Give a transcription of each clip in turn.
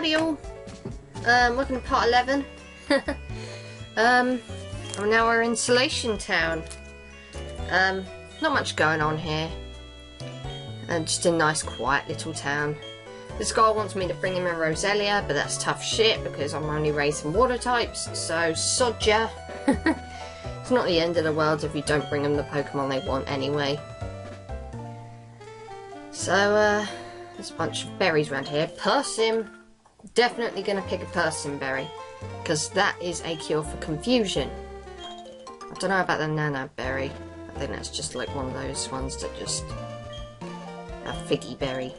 Howdy all. Welcome to part 11. Now we're in Solaceon Town. Not much going on here. Just a nice quiet little town. This guy wants me to bring him a Roselia, but that's tough shit because I'm only raising water types, so sod ya. It's not the end of the world if you don't bring them the Pokemon they want anyway. So, there's a bunch of berries around here. Persim. Definitely going to pick a Persim berry, because that is a cure for confusion. I don't know about the Nana berry. I think that's just like one of those ones that just... a figgy berry.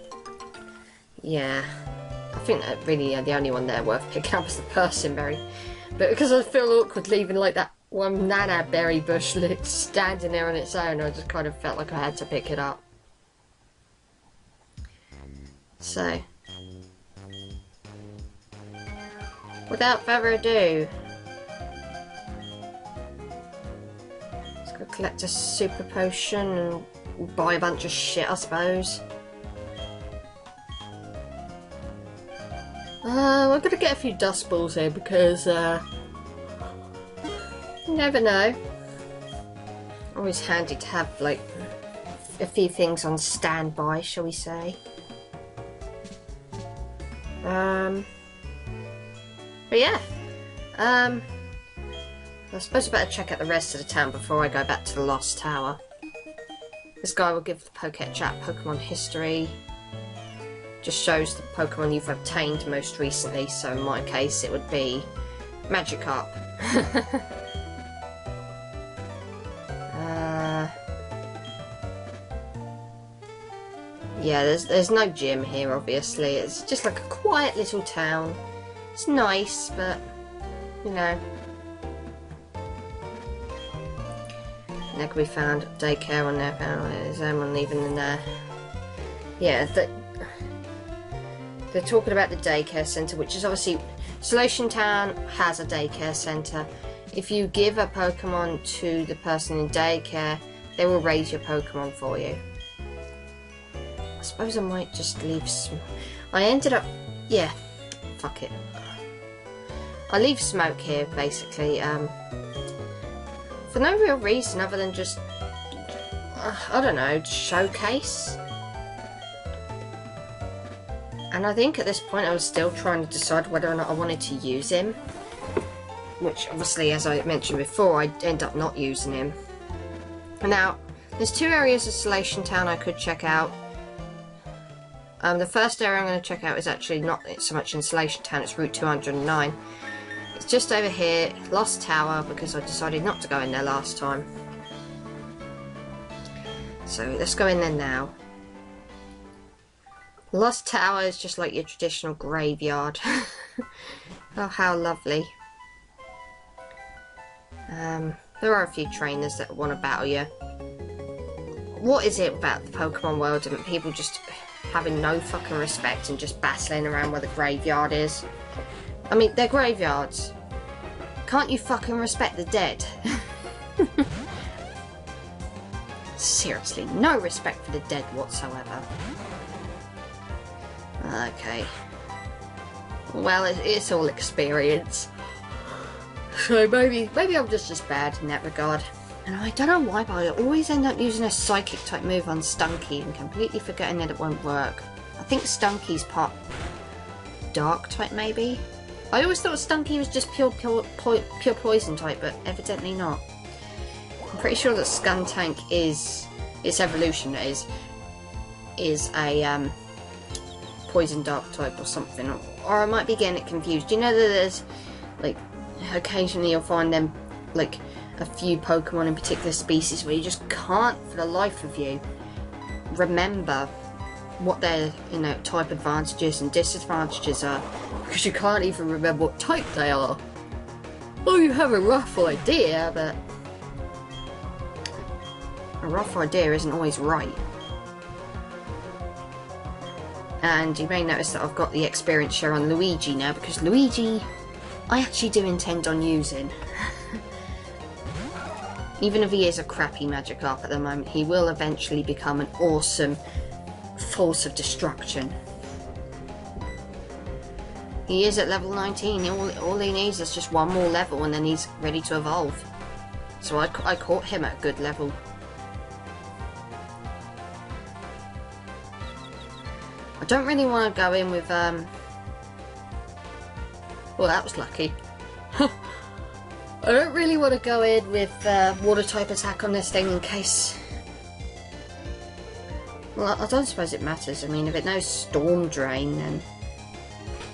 Yeah. I think that really the only one there worth picking up is the Persim berry. But because I feel awkward leaving like that one Nana berry bush standing there on its own, I just kind of felt like I had to pick it up. So, without further ado, let's go collect a super potion and buy a bunch of shit, I suppose. We're gonna get a few dust balls here because, you never know. Always handy to have, like, a few things on standby, shall we say. But yeah, I suppose I better check out the rest of the town before I go back to the Lost Tower. This guy will give the Chat Pokemon history. Just shows the Pokemon you've obtained most recently, so in my case it would be Magikarp. Yeah, there's no gym here, obviously. It's just like a quiet little town. It's nice, but, you know. There can be found daycare on there. There's someone even in there. Yeah, they're talking about the daycare centre, which is obviously... Solaceon Town has a daycare centre. If you give a Pokemon to the person in daycare, they will raise your Pokemon for you. I suppose I might just leave some... I ended up... yeah, fuck it. I leave Smoke here, basically, for no real reason other than just... I don't know, showcase? And I think at this point I was still trying to decide whether or not I wanted to use him. Which, obviously, as I mentioned before, I end up not using him. Now, there's two areas of Solaceon Town I could check out. The first area I'm going to check out is actually not so much in Solaceon Town, it's Route 209. It's just over here, Lost Tower, because I decided not to go in there last time. So let's go in there now. Lost Tower is just like your traditional graveyard. Oh, how lovely. There are a few trainers that want to battle you. What is it about the Pokemon world and people just... having no fucking respect and just battling around where the graveyard is? I mean, they're graveyards. Can't you fucking respect the dead? Seriously, no respect for the dead whatsoever. Okay. Well, it's all experience. So maybe I'm just as bad in that regard. And I don't know why, but I always end up using a Psychic type move on Stunky and completely forgetting that it won't work. I think Stunky's part Dark type, maybe? I always thought Stunky was just pure Poison type, but evidently not. I'm pretty sure that Skuntank is... its evolution is a Poison Dark type or something. Or I might be getting it confused. You know that there's, like, occasionally you'll find them, like... a few Pokemon in particular species where you just can't for the life of you remember what their, you know, type advantages and disadvantages are because you can't even remember what type they are. Oh, you have a rough idea, but a rough idea isn't always right. And you may notice that I've got the experience share on Luigi now because Luigi I actually do intend on using. Even if he is a crappy Magikarp at the moment, he will eventually become an awesome force of destruction. He is at level 19. All he needs is just one more level and then he's ready to evolve. So I caught him at a good level. I don't really want to go in with... Well, that was lucky. I don't really want to go in with water type attack on this thing in case... Well, I don't suppose it matters. I mean, if it knows Storm Drain, then...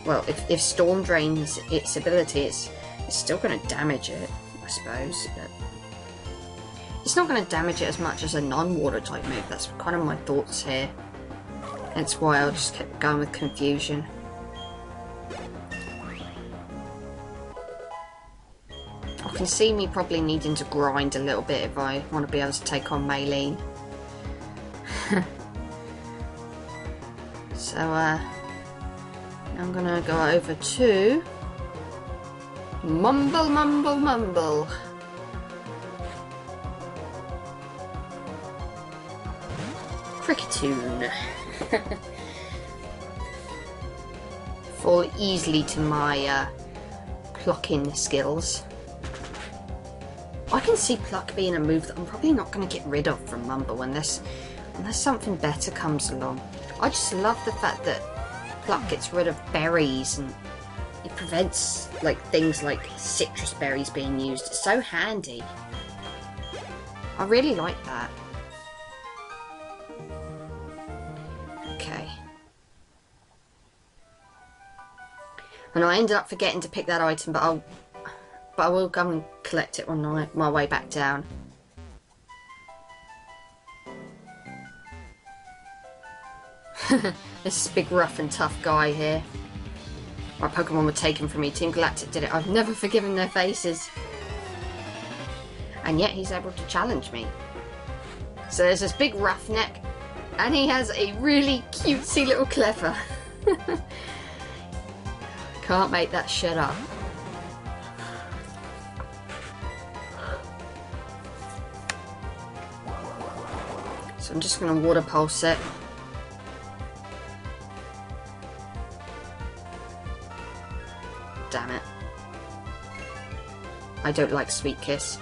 Well, if Storm Drains its ability, it's still going to damage it, I suppose. But it's not going to damage it as much as a non-water type move. That's kind of my thoughts here. That's why I just kept going with Confusion. I can see me probably needing to grind a little bit if I want to be able to take on Maylene. So, I'm gonna go over to Mumble Mumble Mumble. Cricketoon. Fall easily to my plucking skills. I can see Pluck being a move that I'm probably not going to get rid of from Mumble unless something better comes along. I just love the fact that Pluck gets rid of berries and it prevents like things like citrus berries being used. It's so handy. I really like that. Okay. And I ended up forgetting to pick that item, but I will come and collect it on my way back down. This big rough and tough guy here. My Pokemon were taken from me. Team Galactic did it. I've never forgiven their faces. And yet he's able to challenge me. So there's this big roughneck. And he has a really cutesy little clever. Can't make that shit up. So I'm just going to water pulse it. Damn it. I don't like Sweet Kiss.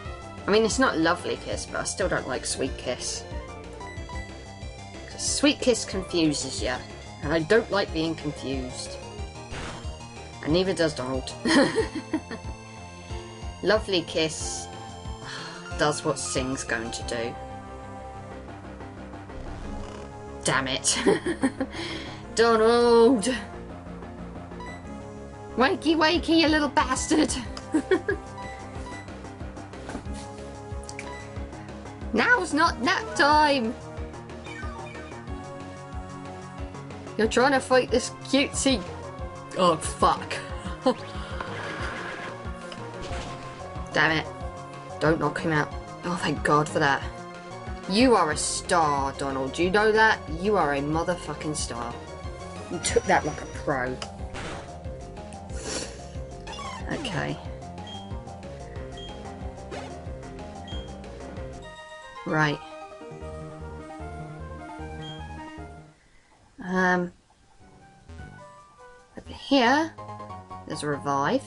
I mean, it's not Lovely Kiss, but I still don't like Sweet Kiss. Sweet Kiss confuses you, and I don't like being confused. And neither does Donald. Lovely Kiss does what Sing's going to do. Damn it. Donald! Wakey wakey, you little bastard! Now's not nap time! You're trying to fight this cutesy... Oh, fuck. Damn it. Don't knock him out. Oh, thank God for that. You are a star, Donald. Do you know that? You are a motherfucking star. You took that like a pro. Okay. Right. Over here, there's a revive.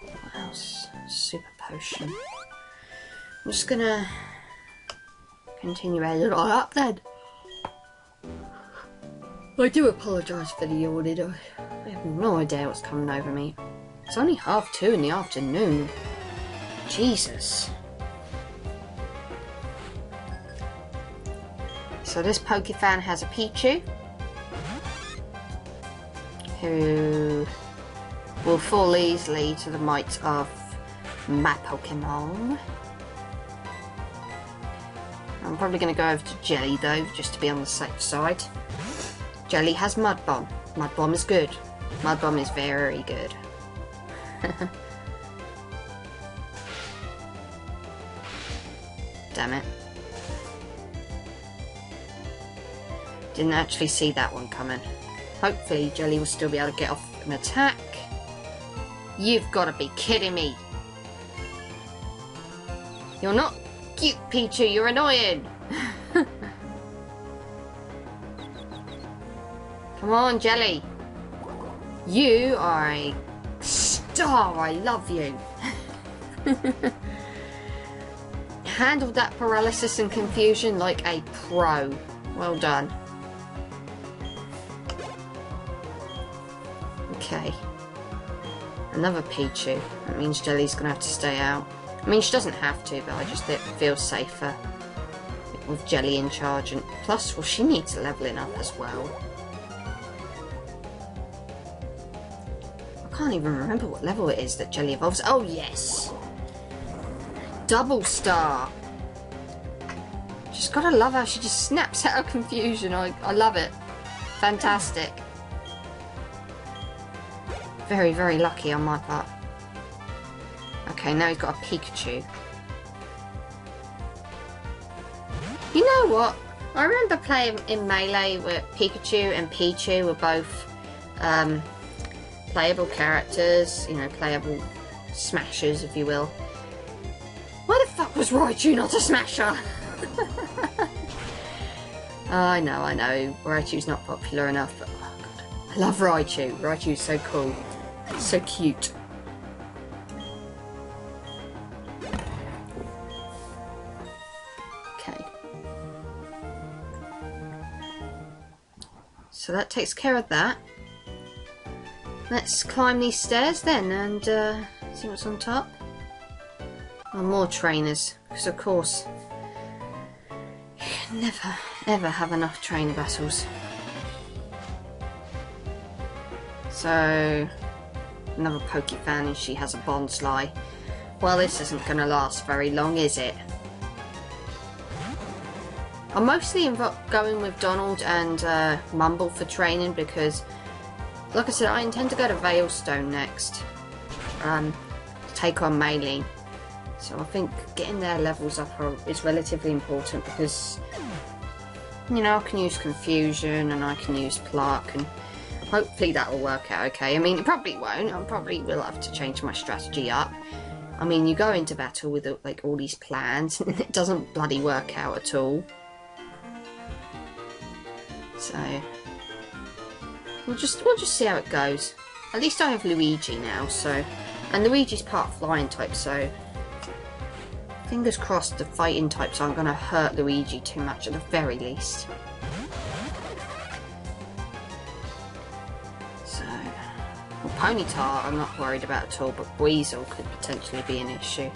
What else? Super potion. I'm just gonna continue a little up then. I do apologise for the yawning. I have no idea what's coming over me. It's only 2:30 in the afternoon. Jesus. So this Pokefan has a Pichu who will fall easily to the might of my Pokemon. I'm probably going to go over to Jelly though, just to be on the safe side. Jelly has Mud Bomb. Mud Bomb is good. Mud Bomb is very good. Damn it. Didn't actually see that one coming. Hopefully Jelly will still be able to get off an attack. You've got to be kidding me. You're not cute, Pichu. You're annoying. Come on, Jelly. You are a star. I love you. Handled that paralysis and confusion like a pro. Well done. Okay. Another Pichu. That means Jelly's gonna have to stay out. I mean, she doesn't have to, but I just feel safer with Jelly in charge. And plus, well, she needs leveling up as well. I can't even remember what level it is that Jelly evolves. Oh, yes! Double star! Just gotta love how she just snaps out of confusion. I love it. Fantastic. Very, very lucky on my part. Okay, now he's got a Pikachu. You know what? I remember playing in Melee where Pikachu and Pichu were both playable characters, you know, playable smashers, if you will. Why the fuck was Raichu not a smasher? I know, Raichu's not popular enough, but oh god, I love Raichu. Raichu's so cool. So cute. Okay. So that takes care of that. Let's climb these stairs then and see what's on top. Oh, more trainers, because of course you can never ever have enough trainer battles. So another Pokefan and she has a Bonsly. Well, this isn't going to last very long, is it? I'm mostly going with Donald and Mumble for training because, like I said, I intend to go to Veilstone next. To take on Maylene. So I think getting their levels up is relatively important because, you know, I can use Confusion and I can use Pluck and hopefully that will work out okay. I mean, it probably won't. I probably will have to change my strategy up. I mean, you go into battle with like all these plans and it doesn't bloody work out at all. So we'll just see how it goes. At least I have Luigi now, so, and Luigi's part flying type, so fingers crossed the fighting types aren't going to hurt Luigi too much at the very least. So, well, Ponyta I'm not worried about at all, but Weasel could potentially be an issue.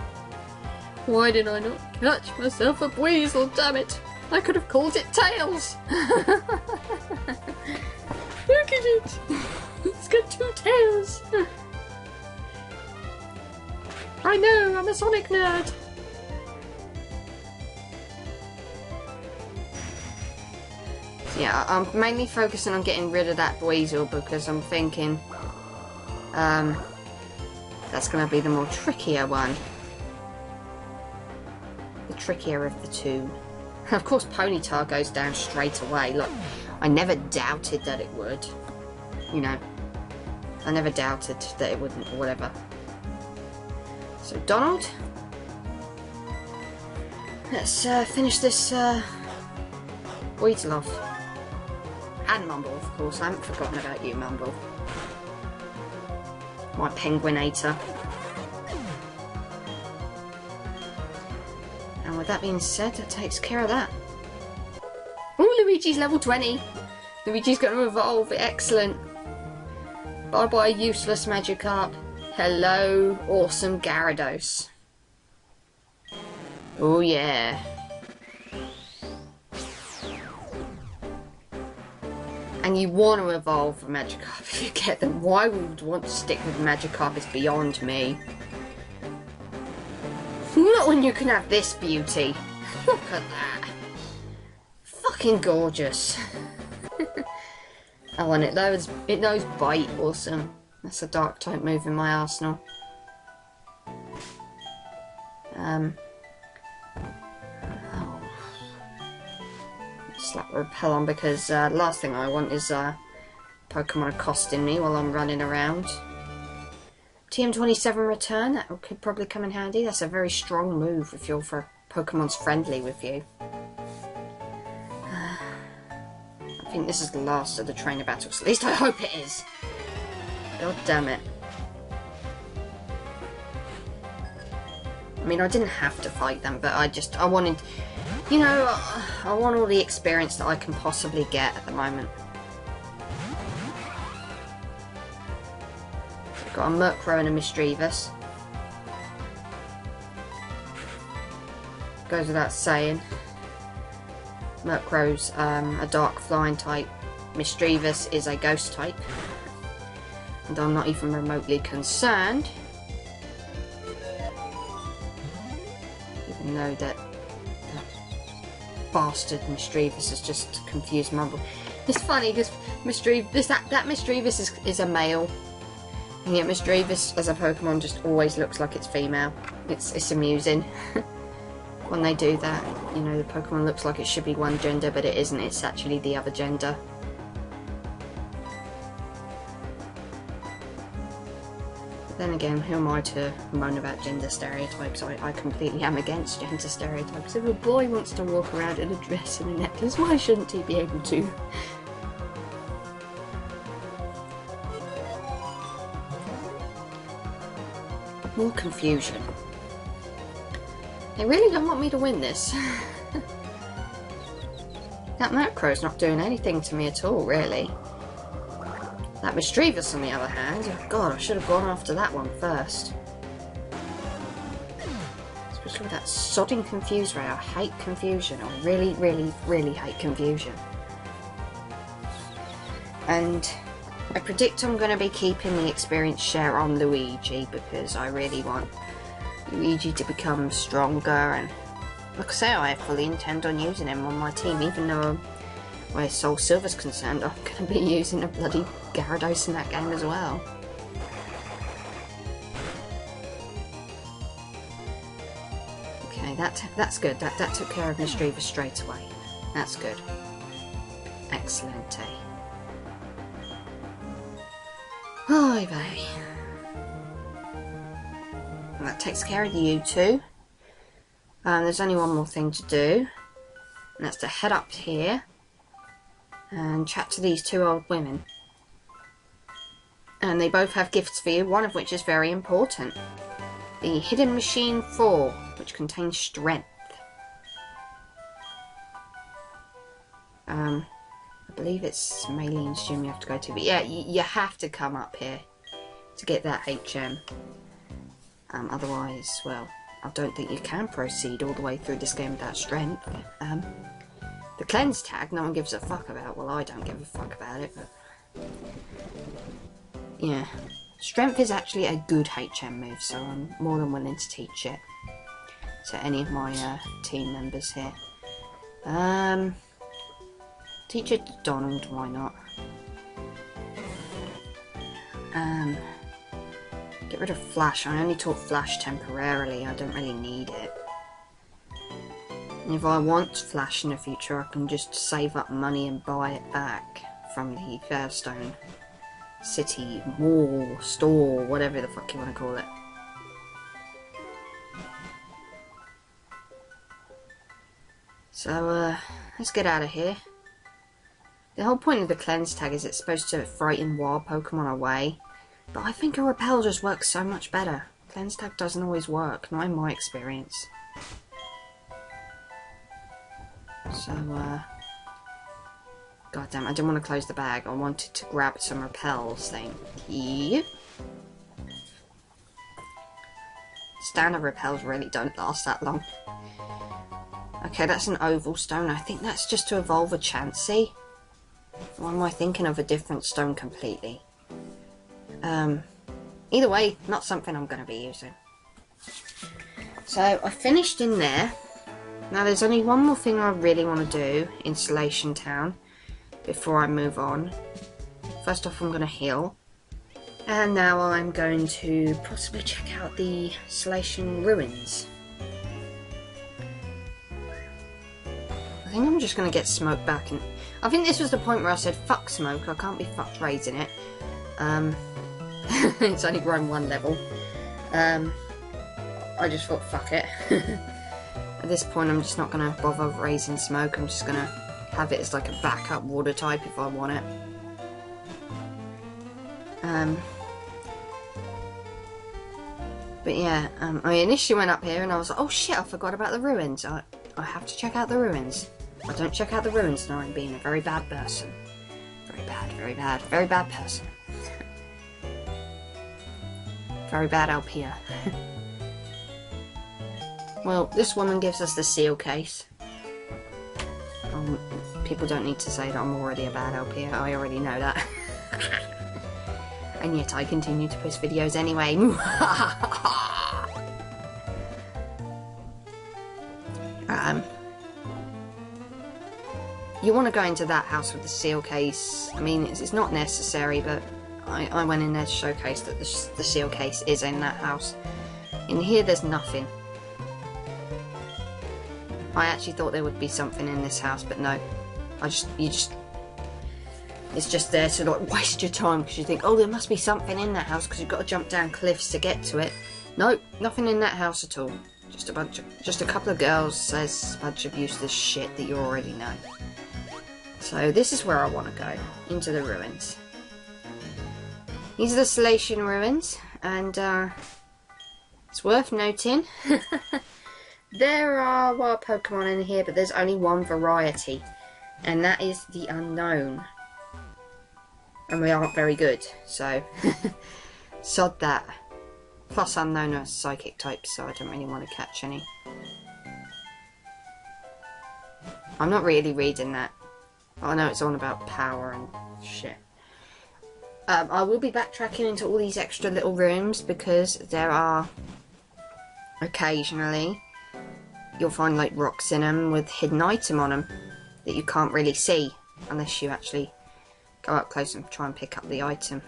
Why did I not catch myself a Weasel, damn it! I could have called it Tails! Look at it! It's got two tails! I know, I'm a Sonic nerd! Yeah, I'm mainly focusing on getting rid of that Weasel because I'm thinking that's going to be the more trickier one. The trickier of the two. Of course Ponyta goes down straight away. Look, I never doubted that it would. You know, I never doubted that it wouldn't or whatever. So Donald, let's finish this Weasel off. And Mumble, of course. I haven't forgotten about you, Mumble. My Penguinator. And with that being said, that takes care of that. Oh, Luigi's level 20. Luigi's going to evolve. Excellent. Bye bye, useless Magikarp. Hello, awesome Gyarados. Oh yeah. And you want to evolve a Magikarp if you get them. Why would you want to stick with Magikarp is beyond me. Not when you can have this beauty. Look at that. Fucking gorgeous. Oh, and it knows Bite. Awesome. That's a dark type move in my arsenal. Slap Repel on because last thing I want is Pokemon accosting me while I'm running around. TM27 return, that could probably come in handy. That's a very strong move if you're for Pokemon's friendly with you. I think this is the last of the trainer battles. At least I hope it is. God damn it. I mean, I didn't have to fight them, but I wanted, you know, I want all the experience that I can possibly get at the moment. We've got a Murkrow and a Mischievous. Goes without saying. Murkrow's a dark flying type. Mischievous is a ghost type. And I'm not even remotely concerned. Even though that bastard Mischievous has just confused Mumble. It's funny because that Mischievous is a male. And yet Mischievous as a Pokemon just always looks like it's female. It's amusing. When they do that, you know, the Pokemon looks like it should be one gender, but it isn't, it's actually the other gender. But then again, who am I to moan about gender stereotypes? I completely am against gender stereotypes. If a boy wants to walk around in a dress and a necklace, why shouldn't he be able to? More confusion. They really don't want me to win this. That Murkrow's not doing anything to me at all, really. That Mischievous, on the other hand, oh god, I should have gone after that one first. Especially with that sodding confuse ray. I hate confusion. I really, really, really hate confusion. And I predict I'm going to be keeping the experience share on Luigi because I really want Luigi to become stronger, and like I say, I fully intend on using him on my team, even though where Soul Silver's concerned, I'm going to be using a bloody Gyarados in that game as well. Okay, that's good. That took care of Mischievous straight away. That's good. Excellent. Oy vey. And that takes care of you two. There's only one more thing to do, and that's to head up here and chat to these two old women. And they both have gifts for you, one of which is very important. The Hidden Machine 4, which contains strength. I believe it's Maline's gym you have to go to, but yeah, you have to come up here to get that HM. Otherwise, well, I don't think you can proceed all the way through this game without strength. The cleanse tag, no one gives a fuck about. Well, I don't give a fuck about it, but yeah. Strength is actually a good HM move, so I'm more than willing to teach it to any of my team members here. Teach it to Donald, why not? Get rid of Flash. I only taught Flash temporarily. I don't really need it. And if I want Flash in the future, I can just save up money and buy it back from the Fairstone City Mall, store, whatever the fuck you want to call it. So, let's get out of here. The whole point of the cleanse tag is it's supposed to frighten wild Pokemon away. But I think a repel just works so much better. Cleanse tag doesn't always work, not in my experience. So, goddamn, I didn't want to close the bag. I wanted to grab some repels, thank you. Standard repels really don't last that long. Okay, that's an oval stone. I think that's just to evolve a Chansey. Or am I thinking of a different stone completely? Either way, not something I'm going to be using. So, I finished in there. Now, there's only one more thing I really want to do in Solaceon Town before I move on. First off, I'm going to heal. And now I'm going to possibly check out the Solaceon Ruins. I think I'm just going to get Smoke back. And I think this was the point where I said, fuck Smoke, I can't be fucked raising it. It's only grown one level. I just thought, fuck it. At this point, I'm just not going to bother raising Smoke. I'm just going to have it as like a backup water type if I want it. But yeah, I initially went up here and I was like, oh shit, I forgot about the ruins. I have to check out the ruins. If I don't check out the ruins, then I'm being a very bad person. Very bad, very bad, very bad person. Very bad Alpia. Well, this woman gives us the seal case. People don't need to say that I'm already a bad Alpia. I already know that. And yet I continue to post videos anyway. You want to go into that house with the seal case. I mean, it's not necessary, but I went in there to showcase that the seal case is in that house. In here, there's nothing. I actually thought there would be something in this house, but no. It's just there to like waste your time because you think, oh, there must be something in that house because you've got to jump down cliffs to get to it. Nope, nothing in that house at all. Just a couple of girls says a bunch of useless shit that you already know. So this is where I want to go, into the ruins. These are the Solaceon ruins, and it's worth noting there are wild Pokemon in here, but there's only one variety, and that is the unknown. And we aren't very good, so sod that. Plus unknown are psychic types, so I don't really want to catch any. I'm not really reading that. I know it's on about power and shit. I will be backtracking into all these extra little rooms because there are occasionally you'll find like rocks in them with hidden item on them that you can't really see unless you actually go up close and try and pick up the item.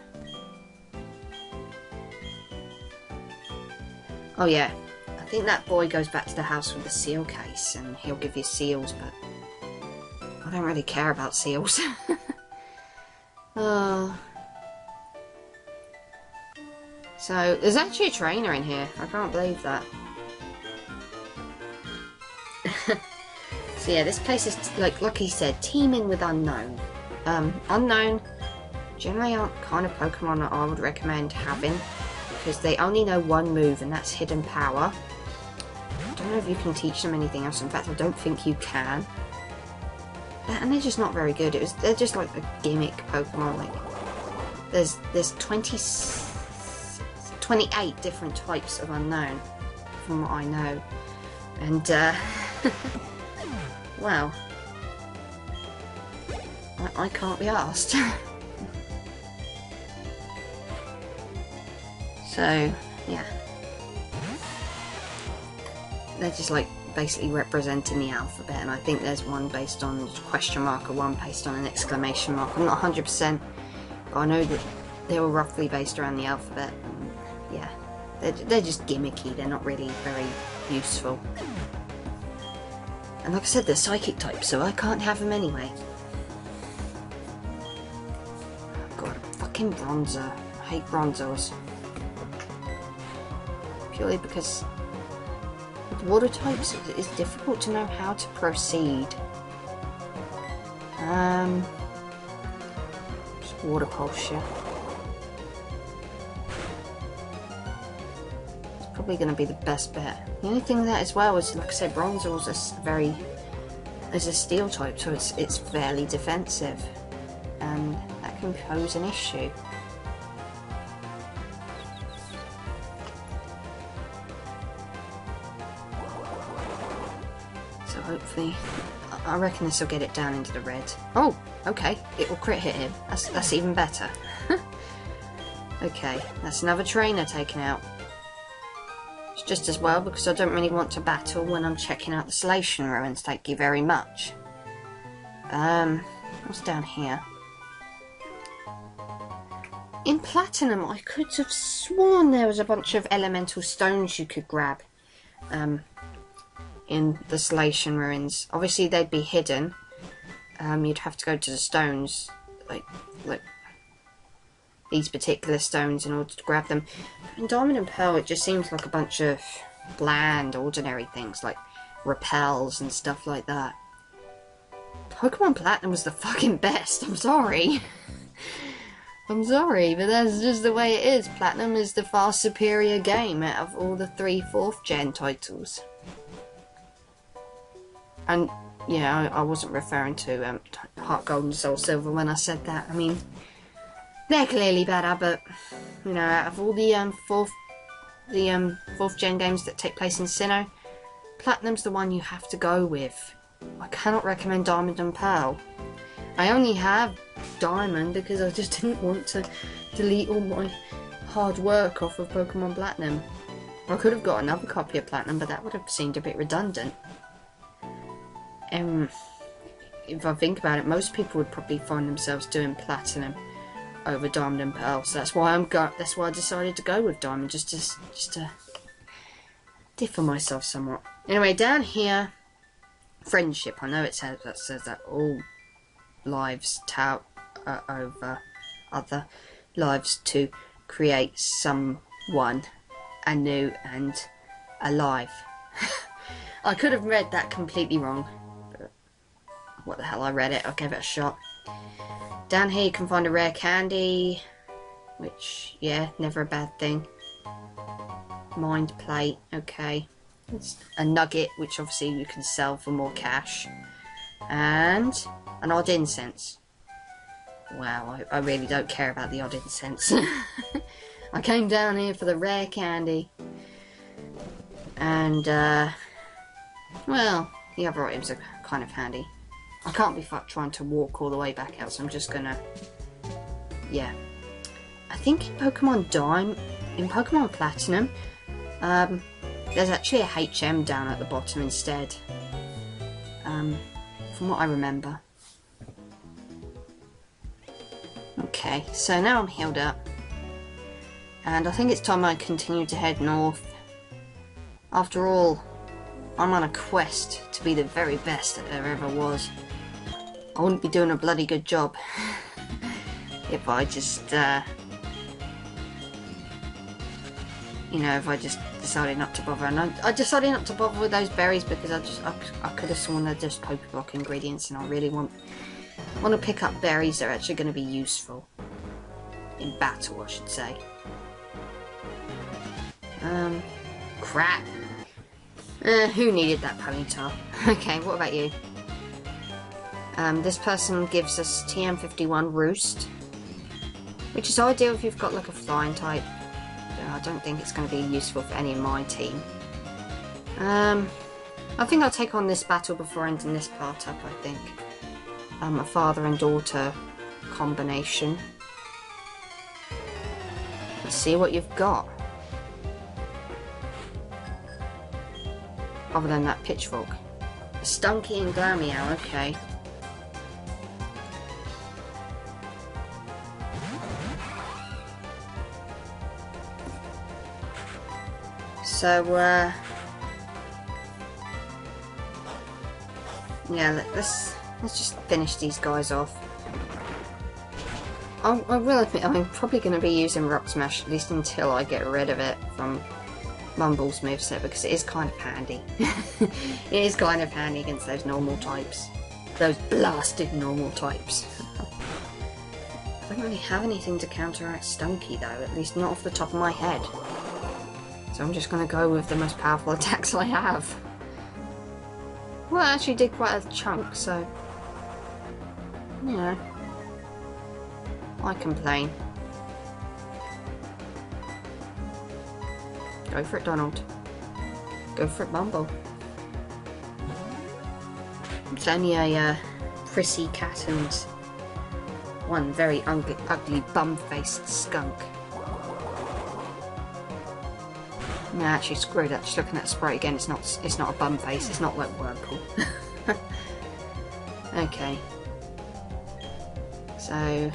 Oh yeah, I think that boy goes back to the house with the seal case and he'll give you seals, but I don't really care about seals. So, there's actually a trainer in here. I can't believe that. So yeah, this place is, like he said, teeming with unknown. Unknown generally aren't kind of Pokemon that I would recommend having, because they only know one move, and that's Hidden Power. I don't know if you can teach them anything else. In fact, I don't think you can. And they're just not very good. They're just like a gimmick Pokemon. Like there's 28 different types of unknown, from what I know, and well, I can't be asked. So yeah, they're just like basically representing the alphabet, and I think there's one based on a question mark or one based on an exclamation mark. I'm not 100%, but I know that they were roughly based around the alphabet. And yeah, they're just gimmicky. They're not really very useful. And like I said, they're psychic types, so I can't have them anyway. God, fucking Bronzer. I hate Bronzors. Purely because with water types it's difficult to know how to proceed. Just water pulse, yeah. It's probably going to be the best bet. The only thing with that as well is, like I said, Bronzor's is a steel type, so it's fairly defensive, and that can pose an issue. So hopefully, I reckon this will get it down into the red. Oh, okay, it will crit hit him. That's even better. Okay, that's another trainer taken out. It's just as well, because I don't really want to battle when I'm checking out the Solaceon ruins. Thank you very much. What's down here? In Platinum, I could have sworn there was a bunch of elemental stones you could grab. In the Solaceon ruins. Obviously they'd be hidden. You'd have to go to the stones, like these particular stones, in order to grab them. In Diamond and Pearl it just seems like a bunch of bland, ordinary things like repels and stuff like that. Pokemon Platinum was the fucking best. I'm sorry. I'm sorry, but that's just the way it is. Platinum is the far superior game out of all the 3 4th gen titles. And, yeah, I wasn't referring to Heart Gold and Soul Silver when I said that. I mean, they're clearly better, but, you know, out of all the 4th gen games that take place in Sinnoh, Platinum's the one you have to go with. I cannot recommend Diamond and Pearl. I only have Diamond because I just didn't want to delete all my hard work off of Pokemon Platinum. I could have got another copy of Platinum, but that would have seemed a bit redundant. If I think about it, most people would probably find themselves doing Platinum over Diamond and Pearl, so that's why that's why I decided to go with Diamond, just to differ myself somewhat. Anyway, down here, friendship. I know it says that all lives tout over other lives to create someone anew and alive. I could have read that completely wrong, but what the hell, I read it, I gave it a shot. Down here you can find a rare candy, which, yeah, never a bad thing. Mind plate, okay. It's a nugget, which obviously you can sell for more cash. And an odd incense. Wow, I really don't care about the odd incense. I came down here for the rare candy. And, well, the other items are kind of handy. I can't be fucked trying to walk all the way back out, so I'm just gonna... Yeah. I think in Pokemon Platinum, there's actually a HM down at the bottom instead. From what I remember. Okay, so now I'm healed up. And I think it's time I continue to head north. After all, I'm on a quest to be the very best that there ever was. I wouldn't be doing a bloody good job if I just, you know, if I just decided not to bother. And I decided not to bother with those berries because I could have sworn they're just Pokeblock ingredients, and I really want to pick up berries that are actually going to be useful in battle, I should say. Crap. Who needed that ponytail? Okay, what about you? This person gives us TM51 Roost, which is ideal if you've got like a flying type. I don't think it's going to be useful for any of my team. I think I'll take on this battle before ending this part up, I think. A father and daughter combination. Let's see what you've got. Other than that pitchfork. A Stunky and Glameow, okay. So, yeah, let's just finish these guys off. I will admit, I'm probably going to be using Rock Smash, at least until I get rid of it from Mumble's moveset, because it is kind of handy. It is kind of handy against those normal types. Those blasted normal types. I don't really have anything to counteract Stunky though, at least not off the top of my head. So I'm just going to go with the most powerful attacks I have. Well, I actually did quite a chunk, so... you know... I complain. Go for it, Donald. Go for it, Bumble. It's only a prissy cat and one very ugly bum-faced skunk. No, actually, screw that. Just looking at the sprite again, it's not a bum face. It's not like Whirlpool. Okay. So,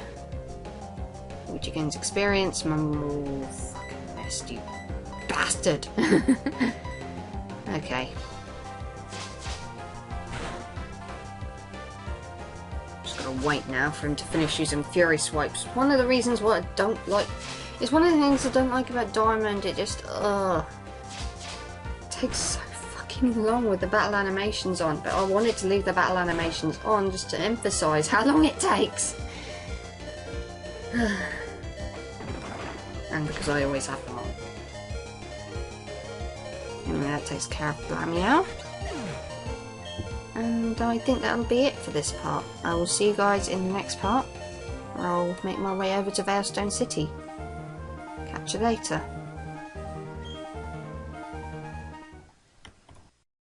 Luigi gains experience. Mumble, fucking missed, you bastard. Okay. Just gotta wait now for him to finish using Fury Swipes. One of the reasons why I don't like. It's one of the things I don't like about Diamond. It just, it takes so fucking dragging along with the battle animations on, but I wanted to leave the battle animations on just to emphasise how long it takes. And because I always have them on. Anyway, that takes care of Blamio. And I think that'll be it for this part. I will see you guys in the next part, where I'll make my way over to Veilstone City. Catch you later.